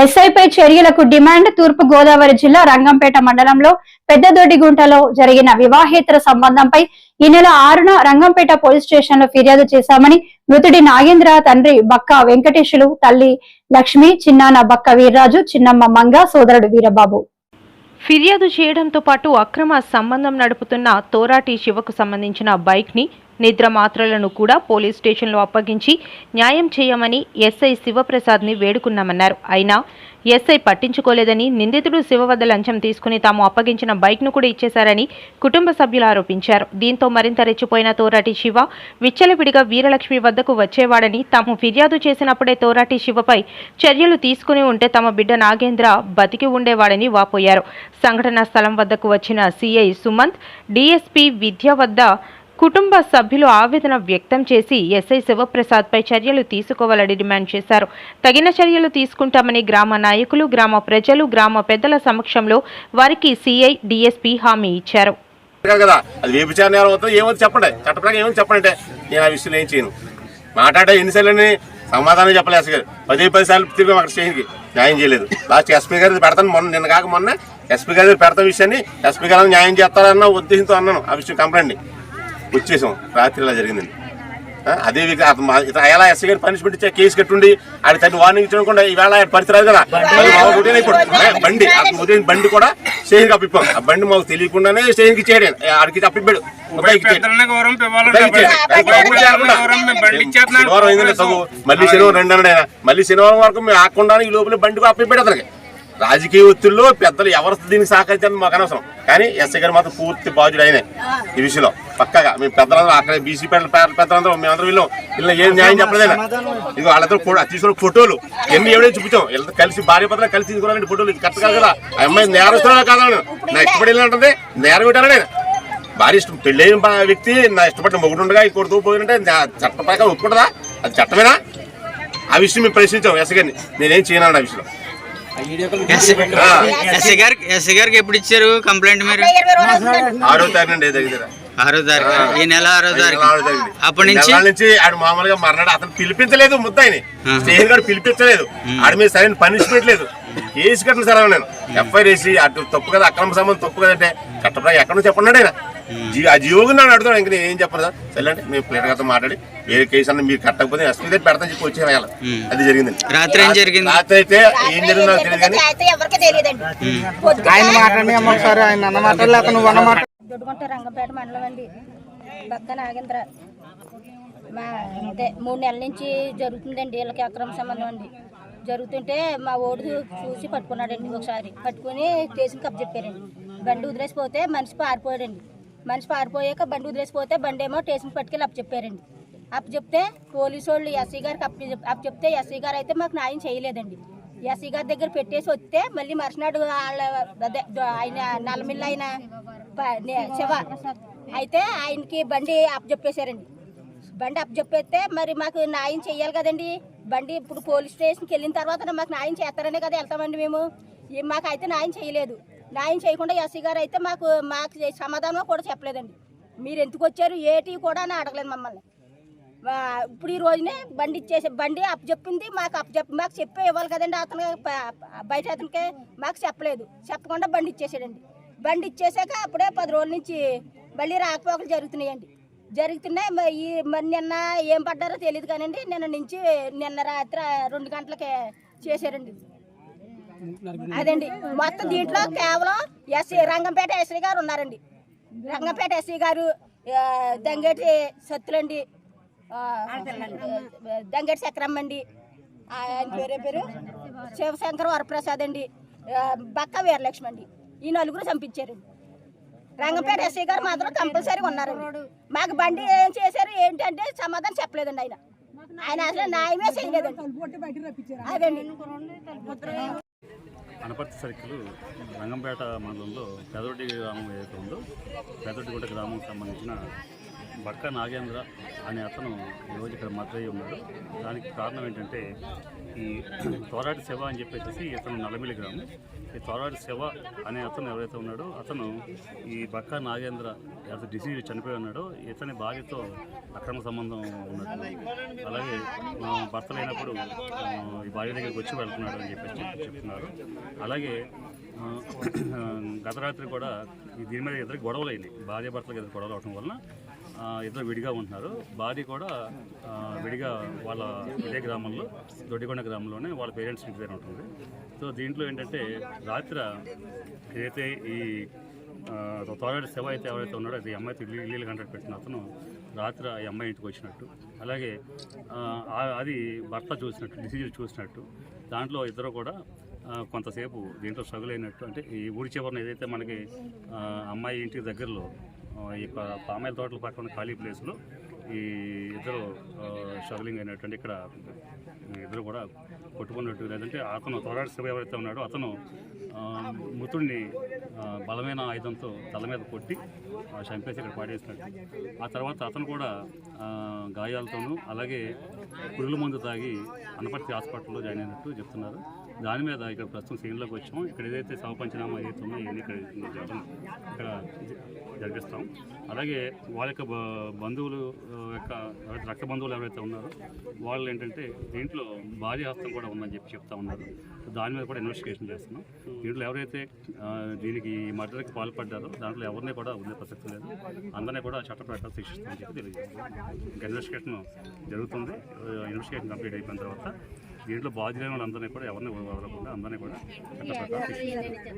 ఎస్ఐపై చర్యలకు డిమాండ్. తూర్పు గోదావరి జిల్లా రంగంపేట మండలంలో పెద్దదొడ్డిగుంటలో జరిగిన వివాహేతర సంబంధంపై ఈ నెల 6న రంగంపేట పోలీస్ స్టేషన్ లో ఫిర్యాదు చేశామని మృతుడి నాగేంద్ర తండ్రి బక్క వెంకటేశులు, తల్లి లక్ష్మి, చిన్నాన్న బక్క వీర్రాజు, చిన్నమ్మ మంగ, సోదరుడు వీరబాబు ఫిర్యాదు చేయడంతో పాటు అక్రమ సంబంధం నడుపుతున్న తోరాటి శివకు సంబంధించిన బైక్ ని నిద్ర మాత్రలను కూడా పోలీస్ స్టేషన్లో అప్పగించి న్యాయం చేయమని ఎస్ఐ శివప్రసాద్ ని వేడుకున్నామన్నారు. అయినా ఎస్ఐ పట్టించుకోలేదని, నిందితుడు శివ వద్ద లంచం తీసుకుని తాము అప్పగించిన బైక్ ను కూడా ఇచ్చేశారని కుటుంబ సభ్యులు ఆరోపించారు. దీంతో మరింత రెచ్చిపోయిన తోరాటి శివ విచ్చలవిడిగా వీరలక్ష్మి వద్దకు వచ్చేవాడని, తాము ఫిర్యాదు చేసినప్పుడే తోరాటి శివపై చర్యలు తీసుకుని ఉంటే తమ బిడ్డ నాగేంద్ర బతికి ఉండేవాడని వాపోయారు. సంఘటనా స్థలం వద్దకు వచ్చిన సిఐ సుమంత్, డిఎస్పీ విద్య వద్ద కుటుంబ సభ్యులు ఆవేదన వ్యక్తం చేసి ఎస్ఐ శివప్రసాద్పై చర్యలు తీసుకోవాలని డిమాండ్ చేశారు. తగిన చర్యలు తీసుకుంటామని గ్రామ నాయకులు, గ్రామ ప్రజలు, గ్రామ పెద్దల సమక్షంలో వారికి సిఐ, డిఎస్పీ హామీ ఇచ్చారు. చెప్పండి, నేను ఆ విషయం ఏం చేయను. మాట్లాడే ఎన్నిసార్లు సమాధానం చెప్పలేదు. ఎస్పీ గారు 10 సార్లు తిరిగి అక్కడ స్టేషన్కి న్యాయం చేయలేదు. లాస్ట్ ఎస్పీ గారు పెడతాను, నిన్న కాక మొన్న ఎస్పీ గారు పెడతా విషయాన్ని ఎస్పీ గారు న్యాయం చేస్తారన్న ఉద్దేశంతో అన్నాను. ఆ విషయం కంప్లైంట్ వచ్చేసాం. రాత్రి ఇలా జరిగిందండి. అదే ఎలా ఎస్ఐ గారు పనిష్మెంట్ ఇచ్చే కేసు కట్టుండి ఆడి తను వార్నింగ్ ఇచ్చకుండా ఈవేళ పరిస్థితి కదా. బండి ఉదయం బండి కూడా స్టేషన్కి అప్పిప్పాం. ఆ బండి మాకు తెలియకుండానే స్టేషన్కి ఇచ్చేయడం, ఆడికి అప్పిప్పాడు. శనివారం అయిందండి తగు, మళ్ళీ శనివారం 2 అన్నాడు ఆయన. మళ్ళీ శనివారం వరకు మేము ఆకుండా ఈ లోపల బండి కూడా అప్పిప్పాడు అతనికి. రాజకీయ ఒత్తిడిలో పెద్దలు ఎవరు దీనికి సహకరించాలని మాకు అనవసరం, కానీ ఎస్ఐ గారు మాత్రం పూర్తి బాధ్యుడు అయినాయి ఈ విషయంలో. పక్కగా మేము పెద్దలందరూ అక్కడ బీసీ పెద్దలందరూ మేమందరూ వీళ్ళని ఏం న్యాయం చెప్పలేదైనా. ఇది వాళ్ళతో తీసుకున్న ఫోటోలు ఎన్ని ఎవరైనా చూపించాం. వీళ్ళతో కలిసి భార్య భర్తలు కలిసి తీసుకున్నారండి ఫోటోలు. ఇది కరెక్ట్ కాదు కదా. ఆ అమ్మాయి నేరస్తున్నా కాదా, నా ఇష్టపడి వెళ్ళినట్టుంది. నేరం పెట్టారా నేను భార్య ఇష్టం పెళ్ళైన వ్యక్తి నా ఇష్టపడిన మొగుడు ఉండగా కొడుతూ పోయినంటే చట్ట ప్రకారం ఒప్పుకుంటుందా? అది చట్టమేనా? ఆ విషయం మేము ప్రశ్నించాం ఎస్ఐ గారిని. నేనేం చేయను ఆ విషయంలో. ఎస్ఐ గారికి ఎప్పుడు ఇచ్చారు కంప్లైంట్ మీరు? 6వ తారీఖు అండి. దగ్గర 6వ తారీఖు, ఈ నెల 6వ తారీఖు. అప్పటి నుంచి ఆడు మామూలుగా మర్నాడు. అతను పిలిపించలేదు, ముద్దాయిని స్టేషన్ గారు పిలిపించలేదు. ఆడి మీద సరైన పనిష్మెంట్ లేదు. కేసు కట్టిన సరే నేను ఎఫ్ఐఆర్ వేసి అటు తప్పు కదా, అక్రమ సంబంధం తప్పు కదంటే చట్టప్రకారం ఎక్కడ నుంచి చెప్పన్నాడు ఆయన. ఆ జీవోగా నన్ను అడుగుతాను. ఇంక నేను ఏం చెప్పను సార్. సరేండి మేము ప్లేటర్ గారితో మాట్లాడి వేరే కేసు అన్న మీరు కట్టకపోతే ఎస్పీ దగ్గర పెడతాను చెప్పి వచ్చేయాలి. అది జరిగిందండి. రాత్రి ఏం జరిగింది? రాత్రి అయితే ఏం జరిగిందో నాకు తెలియదు కానీ దొడ్డుకుంట రంగంపేట మండలం అండి. బక్క నాగేంద్ర మా అదే 3 నెలల నుంచి జరుగుతుందండి. వీళ్ళకి అక్రమ సంబంధం అండి. జరుగుతుంటే మా ఓడు చూసి పట్టుకున్నాడండి. ఒకసారి పట్టుకుని స్టేషన్కి అప్పచెప్పారండి. బండి వదిలేసిపోతే మనిషి పారిపోయాడండి. మనిషి పారిపోయాక బండి వదిలేసిపోతే బండి ఏమో స్టేషన్కి పట్టుకెళ్ళి అప్పచెప్పారండి. అప్పచెప్తే పోలీసు వాళ్ళు ఎస్ఐ గారికి అప్పచెప్తే ఎస్ఐ గారు అయితే మాకు న్యాయం చేయలేదండి. ఎస్ఐ గారి దగ్గర పెట్టేసి వస్తే మళ్ళీ మరుసనాడు వాళ్ళ అదే ఆయన నల్లమిల్లి ఆయన శివ అయితే ఆయనకి బండి అప్పచెప్పేశారండి. బండి అప్పచెప్పేస్తే మరి మాకు న్యాయం చెయ్యాలి కదండి. బండి ఇప్పుడు పోలీస్ స్టేషన్కి వెళ్ళిన తర్వాత మాకు న్యాయం చేస్తారనే కదా వెళ్తామండి మేము. మాకు అయితే న్యాయం చేయలేదు. న్యాయం చేయకుండా ఎస్సీ గారు అయితే మాకు సమాధానం కూడా చెప్పలేదండి. మీరు ఎందుకు వచ్చారు ఏటి కూడా అని అడగలేదు మమ్మల్ని. ఇప్పుడు ఈ రోజునే బండి ఇచ్చేసి బండి అప్పచెప్పింది మాకు చెప్పే ఇవ్వాలి కదండి. అతను బయట అతనికి మాకు చెప్పలేదు. చెప్పకుండా బండి ఇచ్చేసాడండి. బండి ఇచ్చేసాక అప్పుడే 10 రోజుల నుంచి మళ్ళీ రాకపోకలు జరుగుతున్నాయండి. జరుగుతున్నాయి. మరి నిన్న ఏం పడ్డారో తెలియదు కానండి. నిన్న రాత్రి 2 గంటలకే చేశారండి. అదండి మొత్తం దీంట్లో కేవలం రంగంపేట ఎస్ఐ గారు ఉన్నారండి. రంగంపేట ఎస్ఐ గారు దంగేటి సత్తులండి, దంగేటి చక్రమ్మ అండి, ఆయన పేరు శివశంకర్ వరప్రసాద్ అండి, బక్క వీరలక్ష్మి అండి. ఈ 4 చంపించారండి. రంగంపేట ఎస్ఐ గారు మాత్రం కంపల్సరీగా ఉన్నారండి. మాకు బండి ఏం చేశారు ఏంటంటే సమాధానం చెప్పలేదండి. ఆయన అసలు న్యాయమే చేయలేదండి. అదండి అనపర్తి సర్కిల్ రంగంపేట మండలంలో పెదొడ్డి గ్రామం ఏదైతే ఉందో పెదొడ్డిగుంట గ్రామం సంబంధించిన బక్క నాగేంద్ర అనే అతను ఈరోజు ఇక్కడ మర్డర్ అయ్యి ఉన్నాడు. దానికి కారణం ఏంటంటే ఈ తోరాటి శివ అని చెప్పేసి ఇతను నల్లమిల్లి గ్రామం. ఈ తోరాటి శివ అనే అతను ఎవరైతే ఉన్నాడో అతను ఈ బక్క నాగేంద్ర డిసీజ్ చనిపోయి ఉన్నాడో ఇతని భార్యతో అక్రమ సంబంధం ఉన్నట్టు, అలాగే భర్త లేనప్పుడు ఈ భార్య దగ్గరికి వచ్చి వెళ్తున్నాడు అని చెప్పేసి చెప్తున్నారు. అలాగే గత రాత్రి కూడా దీని మీద ఇద్దరికి గొడవలు అయినాయి. భార్య భర్తలకు ఇద్దరు గొడవలు అవడం వలన ఇద్దరు విడిగా ఉంటున్నారు. భార్య కూడా విడిగా వాళ్ళ ఇదే గ్రామంలో దొడ్డికొండ గ్రామంలోనే వాళ్ళ పేరెంట్స్ ఇంటి దగ్గర ఉంటుంది. సో దీంట్లో ఏంటంటే రాత్రి ఏదైతే ఈ తోరాటి శివ అయితే ఎవరైతే ఉన్నాడో అది అమ్మాయితో ఇల్లు కంటాక్ట్ పెట్టిన అతను రాత్రి ఈ అమ్మాయి ఇంటికి వచ్చినట్టు, అలాగే అది భర్త చూసినట్టు, డిసీజ్ చూసినట్టు, దాంట్లో ఇద్దరు కూడా కొంతసేపు దీంట్లో స్ట్రగుల్ అయినట్టు. అంటే ఈ ఊరి చివరిన ఏదైతే మనకి అమ్మాయి ఇంటికి దగ్గరలో ఈ పామాయిల తోటల పక్కన ఖాళీ ప్లేస్లో ఈ ఇద్దరు స్ట్రగులింగ్ అయినట్టు. అంటే ఇక్కడ ఇద్దరు కూడా కొట్టుకున్నట్టు, లేదంటే అతను తోరాటి శివ ఎవరైతే ఉన్నాడో అతను మృతుడిని బలమైన ఆయుధంతో తల మీద కొట్టి చంపేసి ఇక్కడ పాడేసినట్టు. ఆ తర్వాత అతను కూడా గాయాలతోనూ అలాగే పురుగుల మందు తాగి అనపర్తి హాస్పిటల్లో జాయిన్ అయినట్టు చెప్తున్నారు. దాని మీద ఇక్కడ ప్రస్తుతం సీన్లోకి వచ్చాము. ఇక్కడ ఏదైతే శవ పంచనామా ఏదైతే ఉందో ఇవన్నీ ఇక్కడ జరిపిస్తాం. అలాగే వాళ్ళ యొక్క బంధువులు యొక్క రక్త బంధువులు ఎవరైతే ఉన్నారో వాళ్ళు ఏంటంటే దీంట్లో భారీ హస్తం కూడా ఉందని చెప్తా ఉన్నారు. దాని మీద కూడా ఇన్వెస్టిగేషన్ చేస్తున్నాం. దీంట్లో ఎవరైతే దీనికి మర్డర్కి పాల్పడ్డారో దాంట్లో ఎవరిని కూడా ఉండే ప్రసక్తి లేదు. అందరినీ కూడా చట్ట ప్రకారం శిక్షిస్తామని చెప్పి తెలియజేస్తున్నాం. ఇంకా ఇన్వెస్టిగేషన్ జరుగుతుంది. ఇన్వెస్టిగేషన్ కంప్లీట్ అయిపోయిన తర్వాత దీంట్లో బాధ్యులైన వాళ్ళందరినీ కూడా ఎవరిని వదలకుండా అందరినీ కూడా చట్ట ప్రకారం శిక్షిస్తాం.